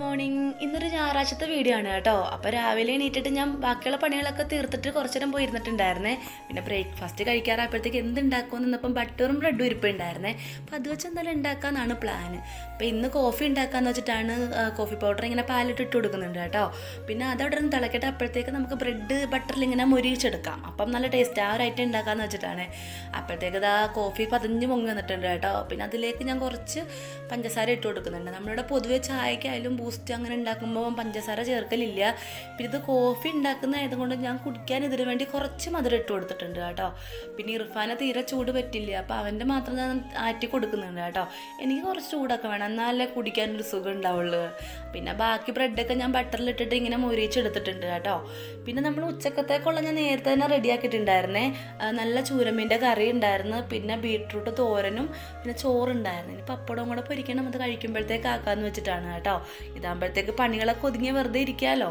Morning. ഇന്നൊരു ഞായറാഴ്ചത്തെ video ആണ് കേട്ടോ. അപ്പോൾ രാവിലെ എണീറ്റിട്ട് ഞാൻ ബാക്കിയുള്ള പണികളൊക്കെ തീർത്തിട്ട് കുറച്ച് നേരം പോയിരുന്നിട്ടുണ്ടായിരുന്നേ. പിന്നെ ബ്രേക്ക്ഫാസ്റ്റ് കഴിക്കാറായപ്പോഴത്തേക്ക് എന്തുണ്ടാക്കുമെന്ന് നിന്നപ്പം ബട്ടറും ബ്രെഡും ഇരിപ്പുണ്ടായിരുന്നേ. അപ്പോൾ അത് വെച്ച് എന്തായാലും ഉണ്ടാക്കാമെന്നാണ് പ്ലാന്. അപ്പോൾ ഇന്ന് കോഫി ഉണ്ടാക്കാമെന്ന് വെച്ചിട്ടാണ് കോഫി പൗഡർ ഇങ്ങനെ പാലിട്ട് ഇട്ട് കൊടുക്കുന്നുണ്ട് കേട്ടോ. പിന്നെ അതവിടെ നിന്ന് തിളക്കട്ടെ, അപ്പോഴത്തേക്ക് നമുക്ക് ബ്രെഡ് ബട്ടറിൽ ഇങ്ങനെ മൊരിയിച്ചെടുക്കാം. അപ്പം നല്ല ടേസ്റ്റ് ആ ഒരു ഐറ്റം ഉണ്ടാക്കാമെന്ന് വെച്ചിട്ടാണ്. അപ്പോഴത്തേക്ക് ഇതാ കോഫി പതിഞ്ഞ് പൊങ്ങി വന്നിട്ടുണ്ട് കേട്ടോ. പിന്നെ അതിലേക്ക് ഞാൻ കുറച്ച് പഞ്ചസാര ഇട്ട് കൊടുക്കുന്നുണ്ട്. നമ്മളിവിടെ പൊതുവെ ചായക്കായാലും ബൂസ്റ്റ് അങ്ങനെ ഉണ്ടാക്കുമ്പോൾ പഞ്ചസാര ചേർക്കലില്ല. പിന്നെ ഇത് കോഫി ഉണ്ടാക്കുന്നതായതുകൊണ്ട് ഞാൻ കുടിക്കാൻ ഇതിനു വേണ്ടി കുറച്ച് മധുരം ഇട്ട് കൊടുത്തിട്ടുണ്ട് കേട്ടോ. പിന്നെ ഇർഫാനെ തീരെ ചൂട് പറ്റില്ല, അപ്പോൾ അവൻ്റെ മാത്രം ഞാൻ ആറ്റി കൊടുക്കുന്നുണ്ട് കേട്ടോ. എനിക്ക് കുറച്ച് ചൂടൊക്കെ വേണം, എന്നാലേ കുടിക്കാനൊരു സുഖം ഉണ്ടാവുള്ളൂ. പിന്നെ ബാക്കി ബ്രെഡൊക്കെ ഞാൻ ബട്ടറിലിട്ടിട്ട് ഇങ്ങനെ മൊരിയിച്ചെടുത്തിട്ടുണ്ട് കേട്ടോ. പിന്നെ നമ്മൾ ഉച്ചക്കത്തേക്കുള്ള ഞാൻ നേരത്തെ തന്നെ റെഡിയാക്കിയിട്ടുണ്ടായിരുന്നേ. നല്ല ചൂരമീൻ്റെ കറി ഉണ്ടായിരുന്നു, പിന്നെ ബീട്രൂട്ട് തോരനും പിന്നെ ചോറുണ്ടായിരുന്നു. ഇനി പപ്പടവും കൂടെ പൊരിക്കണം, അത് കഴിക്കുമ്പോഴത്തേക്ക് ആക്കാമെന്ന് വെച്ചിട്ടാണ് കേട്ടോ. ഇതാകുമ്പോഴത്തേക്ക് പണികളൊക്കെ ഒതുങ്ങി വെറുതെ ഇരിക്കാമല്ലോ.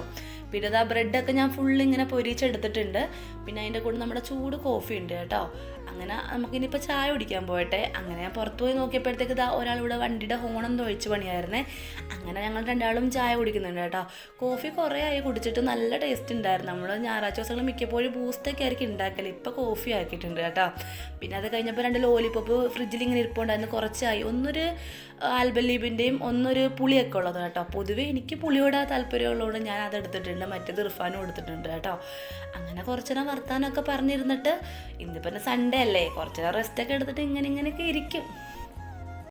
പിന്നെ ഇതാ ബ്രെഡൊക്കെ ഞാൻ ഫുള്ള് ഇങ്ങനെ പൊരിച്ചെടുത്തിട്ടുണ്ട്. പിന്നെ അതിൻ്റെ കൂടെ നമ്മുടെ ചൂട് കോഫി ഉണ്ട് കേട്ടോ. അങ്ങനെ നമുക്കിനിപ്പോൾ ചായ കുടിക്കാൻ പോകട്ടെ. അങ്ങനെ ഞാൻ പുറത്ത് പോയി നോക്കിയപ്പോഴത്തേക്ക് ഇതാ ഒരാളിവിടെ വണ്ടിയുടെ ഹോണൊന്നും ഒഴിച്ച് പണിയായിരുന്നേ. അങ്ങനെ ഞങ്ങൾ രണ്ടാളും ചായ കുടിക്കുന്നുണ്ട് കേട്ടോ. കോഫി കുറേ ആയി കുടിച്ചിട്ട്, നല്ല ടേസ്റ്റ് ഉണ്ടായിരുന്നു. നമ്മൾ ഞായറാഴ്ച ദിവസങ്ങൾ മിക്കപ്പോഴും ബൂസ്റ്റൊക്കെ ആയിരിക്കും ഉണ്ടാക്കല്, ഇപ്പോൾ കോഫി ആക്കിയിട്ടുണ്ട് കേട്ടോ. പിന്നെ അത് കഴിഞ്ഞപ്പോൾ 2 ലോലിപോപ്പ് ഫ്രിഡ്ജിൽ ഇങ്ങനെ ഇരിപ്പുണ്ടായിരുന്നു, കുറച്ചായി. ഒന്നൊരു ആൽബലീബിൻ്റെയും ഒന്നൊരു പുളിയൊക്കെ ഉള്ളത് കേട്ടോ. പൊതുവേ എനിക്ക് പുളിയോട് താല്പര്യമുള്ളതുകൊണ്ട് ഞാൻ അത് എടുത്തിട്ടുണ്ട്, മറ്റേത് ഇർഫാനും എടുത്തിട്ടുണ്ട് കേട്ടോ. അങ്ങനെ കുറച്ച് നേരം വർത്താനമൊക്കെ പറഞ്ഞിരുന്നിട്ട്, ഇന്നിപ്പോൾ സൺഡേ അല്ലേ, കുറച്ച് നേരം റെസ്റ്റൊക്കെ എടുത്തിട്ട് ഇങ്ങനെയൊക്കെ ഇരിക്കും.